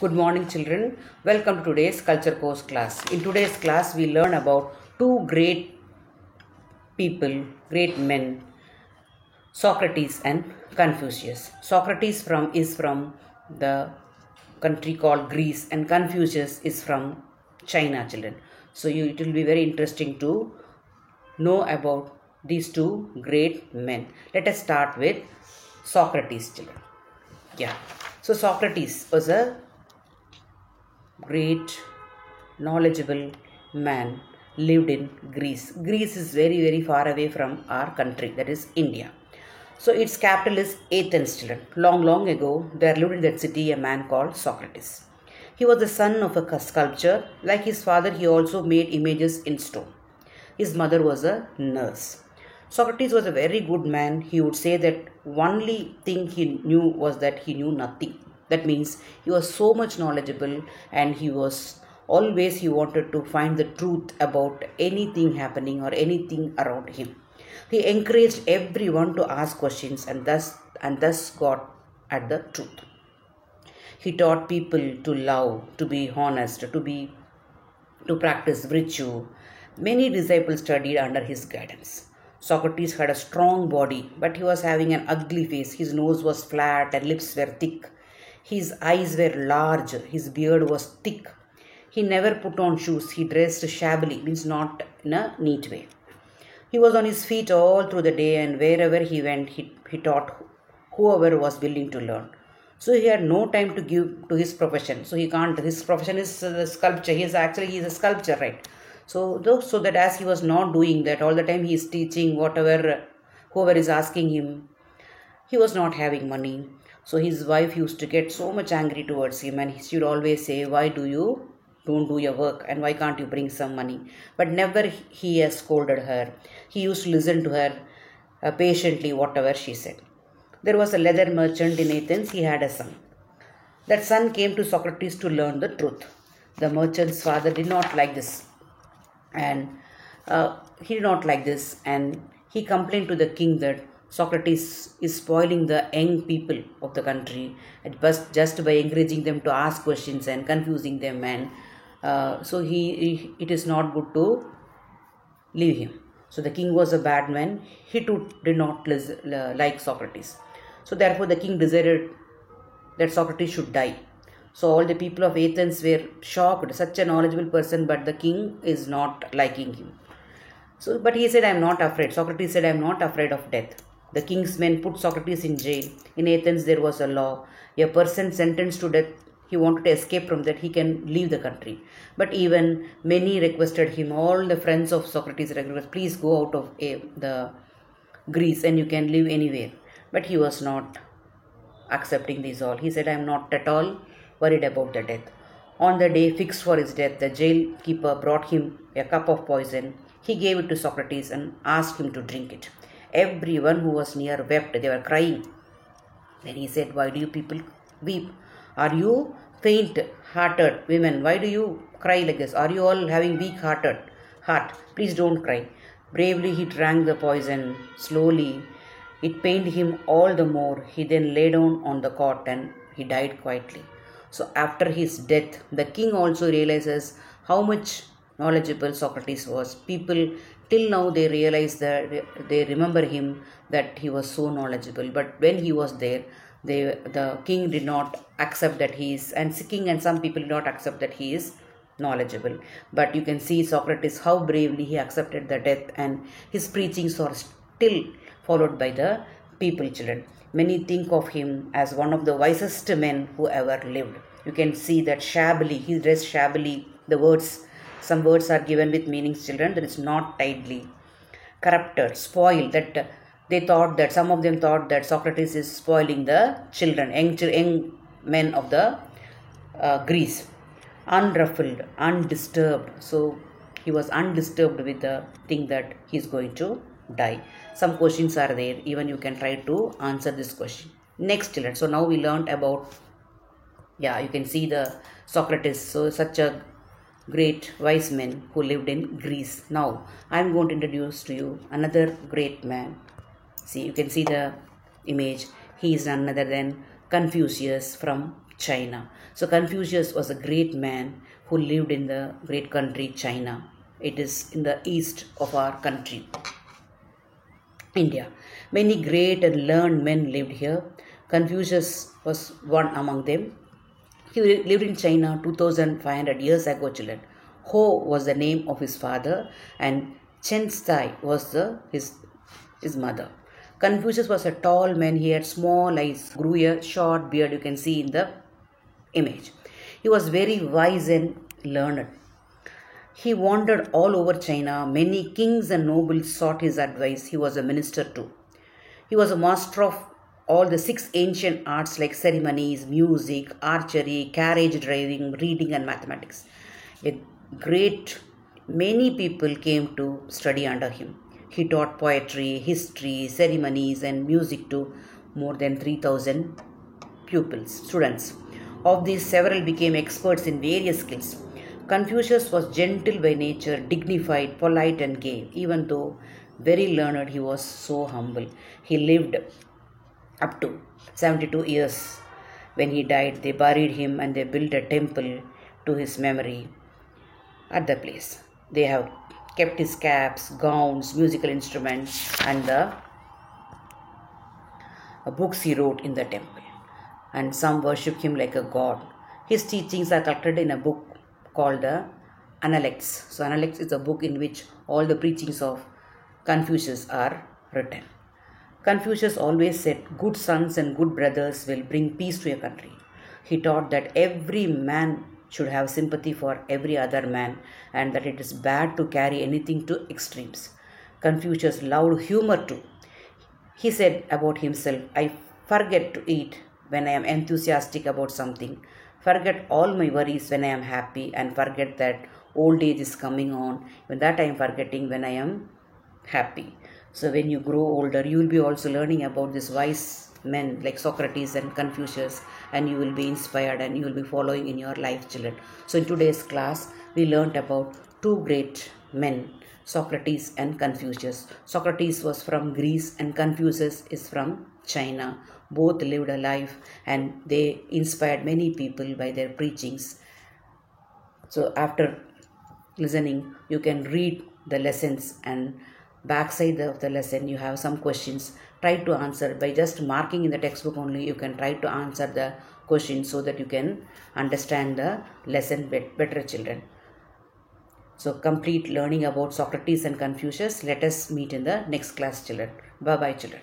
Good morning, children. Welcome to today's culture course class. In today's class, we learn about two great people, great men, Socrates and Confucius. Socrates is from the country called Greece, and Confucius is from China, children. So it will be very interesting to know about these two great men. Let us start with Socrates, children. So Socrates was a great, knowledgeable man, lived in Greece. Greece is very, very far away from our country, that is India. So its capital is Athens, children. Long ago, there lived in that city a man called Socrates. He was the son of a sculptor. Like his father, he also made images in stone. His mother was a nurse. Socrates was a very good man. He would say that only thing he knew was that he knew nothing. That means he was so much knowledgeable, and he wanted to find the truth about anything happening or anything around him. He encouraged everyone to ask questions and thus got at the truth. He taught people to love, to be honest, to practice virtue. Many disciples studied under his guidance. Socrates had a strong body, but he was having an ugly face. His nose was flat and lips were thick. His eyes were large. His beard was thick. He never put on shoes. He dressed shabbily, means not in a neat way. He was on his feet all through the day, and wherever he went, he taught whoever was willing to learn. So he had no time to give to his profession. So his profession is sculpture. He is a sculptor, right? So that as he was not doing that, all the time he is teaching whoever is asking him, he was not having money. So his wife used to get so much angry towards him, and she would always say, why don't do your work, and why can't you bring some money? But never he has scolded her. He used to listen to her patiently, whatever she said. There was a leather merchant in Athens. He had a son. That son came to Socrates to learn the truth. The merchant's father did not like this, and he complained to the king that Socrates is spoiling the young people of the country just by encouraging them to ask questions and confusing them, and it is not good to leave him. So the king was a bad man. He too did not like Socrates. So therefore the king decided that Socrates should die. So all the people of Athens were shocked. Such a knowledgeable person, but the king is not liking him. But he said, I am not afraid. Socrates said, I am not afraid of death. The king's men put Socrates in jail. In Athens, there was a law. A person sentenced to death, he wanted to escape from that, he can leave the country. But even many requested him, all the friends of Socrates requested, please go out of the Greece and you can live anywhere. But he was not accepting these all. He said, I am not at all worried about the death. On the day fixed for his death, the jail keeper brought him a cup of poison. He gave it to Socrates and asked him to drink it. Everyone who was near wept. They were crying. Then he said, why do you people weep? Are you faint-hearted women? Why do you cry like this? Are you all having weak heart? Please don't cry. Bravely he drank the poison. Slowly, it pained him all the more. He then lay down on the cot and he died quietly. So after his death, the king also realizes how much knowledgeable Socrates was. People till now they realize that they remember him, that he was so knowledgeable. But when he was there, the king did not accept that he is, and king and some people did not accept that he is knowledgeable. But you can see Socrates, how bravely he accepted the death, and his preachings are still followed by the people, children. Many think of him as one of the wisest men who ever lived. You can see that shabbily, he dressed shabbily. Some words are given with meanings, children, that is not tidily. Corrupted, spoiled, that some of them thought that Socrates is spoiling the children, young men of the Greece. Unruffled, undisturbed. So he was undisturbed with the thing that he is going to die. Some questions are there. Even you can try to answer this question. Next, children. So now we learned about, you can see the Socrates. So such a great wise man who lived in Greece. Now I am going to introduce to you another great man. See, you can see the image. He is none other than Confucius from China. So Confucius was a great man who lived in the great country China. It is in the east of our country, India. Many great and learned men lived here. Confucius was one among them. He lived in China 2500 years ago, children. Ho was the name of his father, and Chen Tsai was his mother. Confucius was a tall man. He had small eyes, grew a short beard, you can see in the image. He was very wise and learned. He wandered all over China. Many kings and nobles sought his advice. He was a minister too. He was a master of all the six ancient arts like ceremonies, music, archery, carriage driving, reading, and mathematics. A great many people came to study under him. He taught poetry, history, ceremonies, and music to more than 3,000 students. Of these, several became experts in various skills. Confucius was gentle by nature, dignified, polite, and gay. Even though very learned, he was so humble. He lived up to 72 years. When he died, they buried him and they built a temple to his memory at the place. They have kept his caps, gowns, musical instruments, and the books he wrote in the temple. And some worship him like a god. His teachings are collected in a book called the Analects. So Analects is a book in which all the preachings of Confucius are written. Confucius always said, good sons and good brothers will bring peace to a country. He taught that every man should have sympathy for every other man and that it is bad to carry anything to extremes. Confucius loved humor too. He said about himself, I forget to eat when I am enthusiastic about something, forget all my worries when I am happy, and forget that old age is coming on, when that I am forgetting when I am happy. So when you grow older, you will be also learning about these wise men like Socrates and Confucius, and you will be inspired and you will be following in your life, children. So in today's class, we learnt about two great men, Socrates and Confucius. Socrates was from Greece and Confucius is from China. Both lived a life and they inspired many people by their preachings. So after listening, you can read the lessons, and backside of the lesson you have some questions. Try to answer by just marking in the textbook only. You can try to answer the question so that you can understand the lesson better, children. So complete learning about Socrates and Confucius. Let us meet in the next class, children. Bye bye, children.